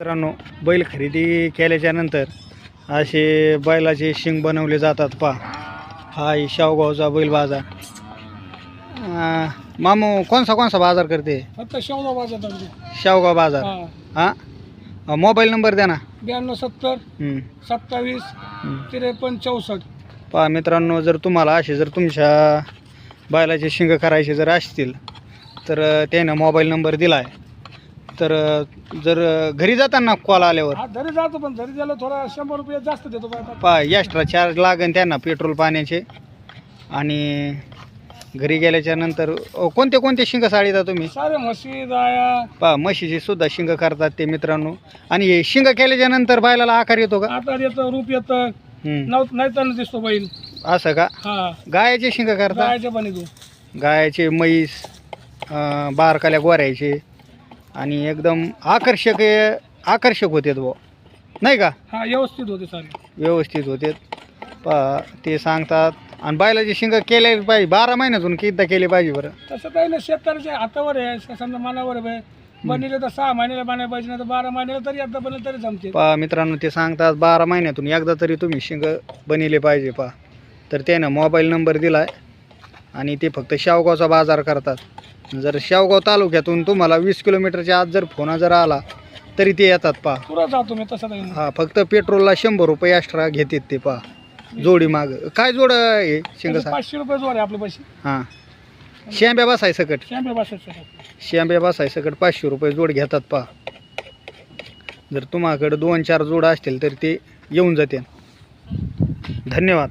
मित्रांनो, बैल खरेदी केल्याच्या नंतर असे बैलाचे शिंग बनवले जातात पहा. हा आहे शेवगावचा बैल बाजार. मामू कोणसा बाजार करते? फक्त शेवगाव बाजार. शेवगाव बाजार. हा, मोबाईल नंबर द्या ना. 9270 27 53 64. पहा मित्रांनो, जर तुम्हाला असे जर तुमच्या बैलाचे शिंग करायचे जर असतील तर त्यानं मोबाईल नंबर दिला आहे. तर जर घरी जाताना कॉल आल्यावर हा घरी जातो, पण घरी गेलो थोडा 100 रुपये जास्त देतो. पहा एक्स्ट्रा चार्ज लागेल त्यांना पेट्रोल पाण्याचे. आणि घरी गेल्याच्या नंतर कोणते शिंग साडीता तुम्ही? सारे म्हशी गाया. पहा म्हशीचे सुद्धा शिंग करतात ते मित्रांनो. आणि हे शिंग केल्याच्या नंतर बैलाला आकार येतो का? आता येतं, रूप येतं, नाही तर दिसतो बैल. असं का? हा, गायाचे शिंग करतात? गायाचे पण येतो. गायाचे, म्हैस, बारकाल्या गोऱ्याचे आणि एकदम आकर्षक होते बुवा, नाही का? हा, व्यवस्थित होते सारे. व्यवस्थित होते. पहा ते सांगतात. आणि बैलाची शिंग केले पाहिजे 12 महिन्यातून किती केले पाहिजे बरं? तसं काही नाही, शेतकऱ्याच्या हातावर आहे, समजा मनावर आहे. बनले तर 6 महिन्याला बनायला पाहिजे, नाही तर 12 महिन्याला तरी एकदा बनले तरी जमते. पहा मित्रांनो, ते सांगतात 12 महिन्यातून एकदा तरी तुम्ही शिंग बनले पाहिजे. पहा, तर त्यानं मोबाईल नंबर दिला आहे आणि ते फक्त शेवगावचा बाजार करतात. जर शेवगाव तालुक्यातून तुम्हाला 20 किलोमीटरच्या आत जर फोन जर आला तरी ते येतात. पहा पुरा जातो मी तसं काही. हा, फक्त पेट्रोलला 100 रुपये एक्स्ट्रा घेतात ते. पहा जोडी माग काय जोड आहे शिंग? 500 रुपये जोड आहे आपल्या पैसे. हां, शेंब्या बसाय सकट. शेंब्या बसाय सकट 500 रुपये जोड घेतात. पहा, जर तुम्हाकडे 2-4 जोड असतील तर ते येऊन जाते. धन्यवाद.